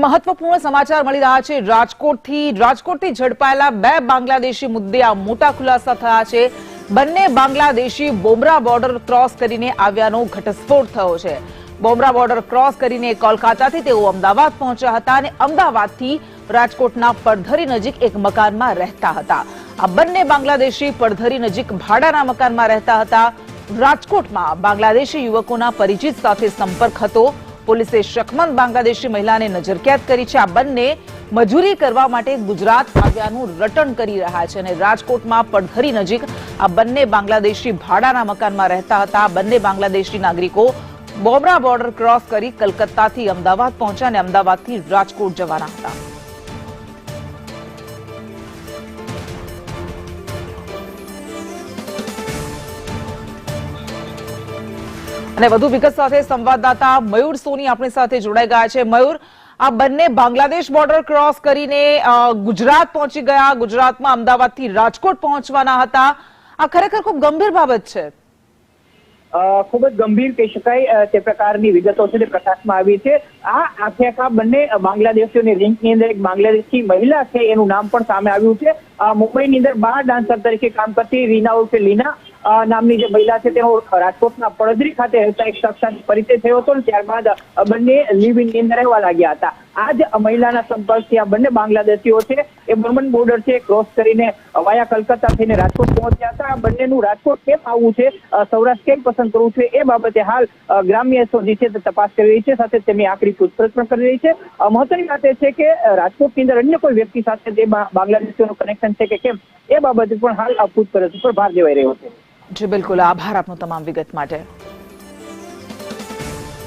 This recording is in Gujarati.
મહત્વપૂર્ણ સમાચાર મળી રહ્યા છે રાજકોટથી ઝડપાયેલા બે બાંગ્લાદેશી મુદ્દે આ મોટા ખુલાસા થયા છે। બંને બાંગ્લાદેશી બોમરા બોર્ડર ક્રોસ કરીને આવ્યાનો ઘટસ્ફોટ થયો છે। બોમરા બોર્ડર ક્રોસ કરીને કોલકાતાથી તેઓ અમદાવાદ પહોંચ્યા હતા અને અમદાવાદથી રાજકોટના પડધરી નજીક એક મકાનમાં રહેતા હતા। આ બંને બાંગ્લાદેશી પડધરી નજીક ભાડાના મકાનમાં રહેતા હતા। રાજકોટમાં બાંગ્લાદેશી યુવકોના પરિચિત સાથે સંપર્ક હતો। પોલીસે શકમંદ બાંગ્લાદેશી મહિલાને નજરકેદ કરી છે। આ બંને મજૂરી કરવા માટે ગુજરાત આવ્યાનું રટણ કરી રહ્યા છે અને રાજકોટમાં પડધરી નજીક આ બંને બાંગ્લાદેશી ભાડાના મકાનમાં રહેતા હતા। બંને બાંગ્લાદેશી નાગરિકો બોમરા બોર્ડર ક્રોસ કરી કલકત્તાથી અમદાવાદ પહોંચ્યા અને અમદાવાદથી રાજકોટ જવાના હતા। અને વધુ વિગત સાથે સંવાદદાતા મયુર સોની આપણી સાથે જોડાઈ ગયા છે। મયુર, આ બંને બાંગ્લાદેશ બોર્ડર ક્રોસ કરીને ગુજરાત પહોંચી ગયા, ગુજરાતમાં અમદાવાદથી રાજકોટ પહોંચવાના હતા। આ ખરેખર ખૂબ ગંભીર બાબત છે। ખૂબ જ ગંભીર કહી શકાય તે પ્રકારની વિગતો છે તે પ્રકાશમાં આવી છે। આ આખે બંને બાંગ્લાદેશીઓની રિંગની અંદર એક બાંગ્લાદેશી મહિલા છે એનું નામ પણ સામે આવ્યું છે। મુંબઈની અંદર બાર ડાન્સર તરીકે કામ કરતી રીના ઉર્ફે લીના નામની જે મહિલા છે તેનો રાજકોટના પડધરી ખાતે રહેતા એક શખ્સ સાથે પરિચય થયો હતો અને ત્યારબાદ બંને લીવ ઇનની અંદર રહેવા લાગ્યા હતા। આ જ મહિલાના સંપર્કથી આ બંને બાંગ્લાદેશીઓ છે એ બર્મન બોર્ડર છે ક્રોસ કરીને વાયા કલકત્તા થઈને રાજકોટ પહોંચ્યા હતા। આ બંનેનું રાજકોટ કેમ આવવું છે, સૌરાષ્ટ્ર કેમ પસંદ કરવું છે એ બાબતે હાલ ગ્રામ્ય એસઓજી છે તે તપાસ કરી રહી છે, સાથે તેમની આકરી પૂછપરછ પણ કરી રહી છે। મહત્વની વાત એ છે કે રાજકોટની અંદર અન્ય કોઈ વ્યક્તિ સાથે તે બાંગ્લાદેશીઓનું કનેક્શન છે કે કેમ એ બાબતે પણ હાલ પૂછપરછ પર ભાર દેવાઈ રહ્યો છે। જી બિલકુલ, આભાર આપનો તમામ વિગત માટે।